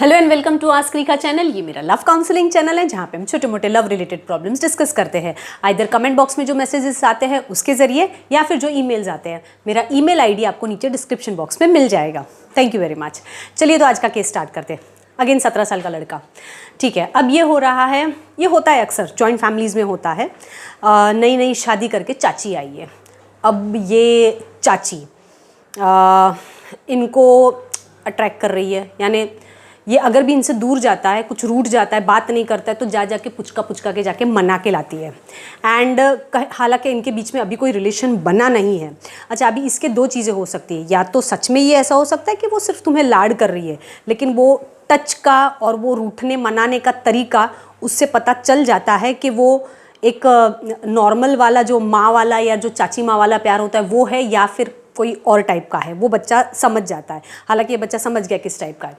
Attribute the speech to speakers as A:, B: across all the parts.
A: Hello and welcome to ask Rika channel. ये मेरा love counselling channel है जहाँ पे हम छोटे मोटे लव रिलेटेड प्रॉब्लम्स डिस्कस करते हैं। आइदर कमेंट बॉक्स में जो मैसेजेस आते हैं उसके जरिए या फिर जो ईमेल्स आते हैं। मेरा ईमेल आईडी आपको नीचे डिस्क्रिप्शन बॉक्स में मिल जाएगा। Thank you very much. चलिए तो आज का केस स्टार्ट करते हैं। अगेन 17 साल का लड़का। ठीक है, अब ये हो रहा है, ये होता है अक्सर जॉइंट फैमिलीज़ में होता है। नई नई शादी करके चाची आई है। अब ये चाची इनको अट्रैक्ट कर रही है, यानी ये अगर भी इनसे दूर जाता है, कुछ रूठ जाता है, बात नहीं करता है, तो जा जाके पुचका के जाके मना के लाती है। एंड हालांकि इनके बीच में अभी कोई रिलेशन बना नहीं है। अच्छा, अभी इसके दो चीज़ें हो सकती है। या तो सच में ये ऐसा हो सकता है कि वो सिर्फ तुम्हें लाड कर रही है, लेकिन वो टच का और वो रूठने मनाने का तरीका उससे पता चल जाता है कि वो एक नॉर्मल वाला जो माँ वाला या जो चाची माँ वाला प्यार होता है वो है, या फिर कोई और टाइप का है। वो बच्चा समझ जाता है। हालांकि ये बच्चा समझ गया किस टाइप का है।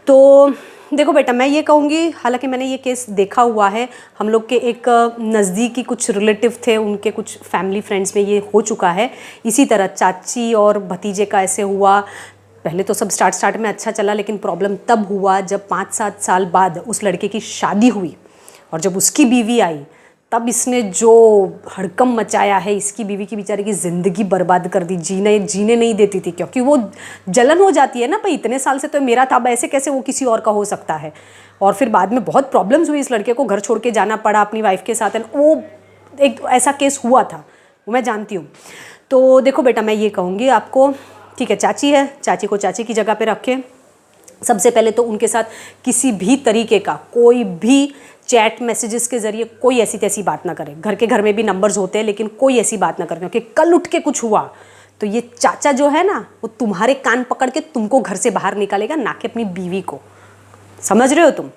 A: तो देखो बेटा, मैं ये कहूँगी, हालांकि मैंने ये केस देखा हुआ है। हम लोग के एक नज़दीकी कुछ रिलेटिव थे, उनके कुछ फैमिली फ्रेंड्स में ये हो चुका है। इसी तरह चाची और भतीजे का ऐसे हुआ। पहले तो सब स्टार्ट में अच्छा चला, लेकिन प्रॉब्लम तब हुआ जब 5-7 साल बाद उस लड़के की शादी हुई और जब उसकी बीवी आई, तब इसने जो हड़कम मचाया है। इसकी बीवी की बेचारे की ज़िंदगी बर्बाद कर दी। जीने नहीं देती थी, क्योंकि वो जलन हो जाती है ना, भाई इतने साल से तो मेरा था, अब ऐसे कैसे वो किसी और का हो सकता है। और फिर बाद में बहुत प्रॉब्लम्स हुई, इस लड़के को घर छोड़ के जाना पड़ा अपनी वाइफ के साथ। वो एक ऐसा केस हुआ था, वो मैं जानती हूँ। तो देखो बेटा, मैं ये कहूँगी आपको, ठीक है, चाची है, चाची को चाची की जगह पर रखें। सबसे पहले तो उनके साथ किसी भी तरीके का कोई भी चैट मैसेजेस के ज़रिए कोई ऐसी तैसी बात ना करें। घर में भी नंबर्स होते हैं, लेकिन कोई ऐसी बात ना करें, क्योंकि कल उठ के कुछ हुआ तो ये चाचा जो है ना, वो तुम्हारे कान पकड़ के तुमको घर से बाहर निकालेगा, ना कि अपनी बीवी को। समझ रहे हो तुम?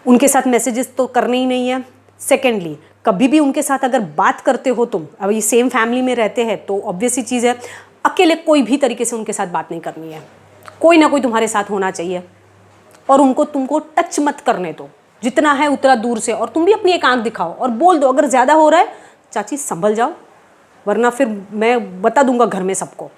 A: उनके साथ मैसेजेस तो करने ही नहीं है। सेकेंडली, कभी भी उनके साथ अगर बात करते हो तुम, अब ये सेम फैमिली में रहते हैं, तो ऑब्वियस ही चीज़ है, अकेले कोई भी तरीके से उनके साथ बात नहीं करनी है। कोई ना कोई तुम्हारे साथ होना चाहिए, और उनको तुमको टच मत करने दो, जितना है उतना दूर से। और तुम भी अपनी एक आंख दिखाओ और बोल दो, अगर ज़्यादा हो रहा है चाची संभल जाओ, वरना फिर मैं बता दूंगा घर में सबको,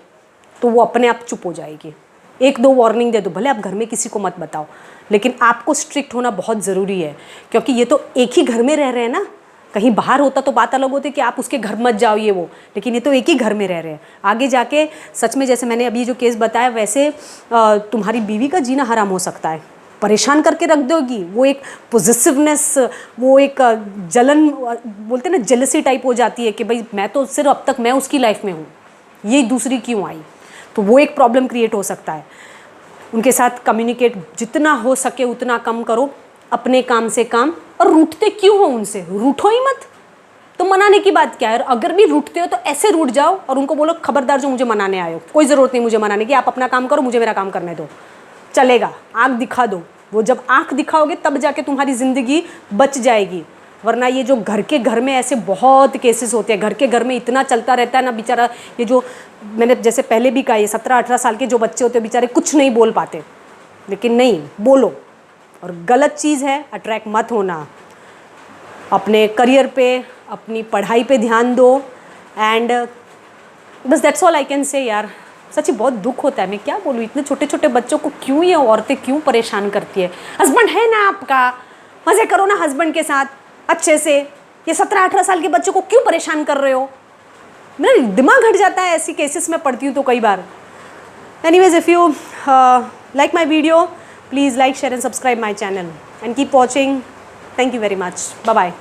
A: तो वो अपने आप चुप हो जाएगी। 1-2 वार्निंग दे दो, भले आप घर में किसी को मत बताओ, लेकिन आपको स्ट्रिक्ट होना बहुत ज़रूरी है, क्योंकि ये तो एक ही घर में रह रहे हैं ना। कहीं बाहर होता तो बात अलग होती कि आप उसके घर मत जाओ ये वो, लेकिन ये तो एक ही घर में रह रहे हैं। आगे जाके सच में, जैसे मैंने अभी जो केस बताया, वैसे तुम्हारी बीवी का जीना हराम हो सकता है। परेशान करके रख दोगी। वो एक पॉजिटिवनेस, वो एक जलन, बोलते ना, जेलसी टाइप हो जाती है कि भाई मैं तो सिर्फ अब तक मैं उसकी लाइफ में हूँ, ये दूसरी क्यों आई। तो वो एक प्रॉब्लम क्रिएट हो सकता है। उनके साथ कम्युनिकेट जितना हो सके उतना कम करो, अपने काम से काम। और रूठते क्यों हो उनसे? रूठो ही मत। तो मनाने की बात क्या है? अगर भी रूठते हो तो ऐसे रूठ जाओ और उनको बोलो, खबरदार जो मुझे मनाने आए हो, कोई ज़रूरत नहीं मुझे मनाने की, आप अपना काम करो, मुझे मेरा काम करने दो, चलेगा। आँख दिखा दो। वो जब आँख दिखाओगे तब जाके तुम्हारी ज़िंदगी बच जाएगी, वरना ये जो घर में ऐसे बहुत केसेस होते हैं। घर में इतना चलता रहता है ना बेचारा। ये जो मैंने जैसे पहले भी कहा, ये 17-18 साल के जो बच्चे होते हैं बेचारे कुछ नहीं बोल पाते, लेकिन नहीं, बोलो। और गलत चीज़ है, अट्रैक्ट मत होना। अपने करियर पे, अपनी पढ़ाई पे ध्यान दो। एंड बस that's all I can say. यार सच्ची बहुत दुख होता है, मैं क्या बोलूँ, इतने छोटे छोटे बच्चों को क्यों ये औरतें क्यों परेशान करती है। हस्बैंड है ना आपका, मज़े करो ना हस्बैंड के साथ अच्छे से। ये 17-18 साल के बच्चों को क्यों परेशान कर रहे हो? मेरा दिमाग हट जाता है ऐसी केसेस में पढ़ती हूँ तो कई बार। Anyways, if you like my video, please like, share and subscribe my channel and keep watching. Thank you very much. Bye bye.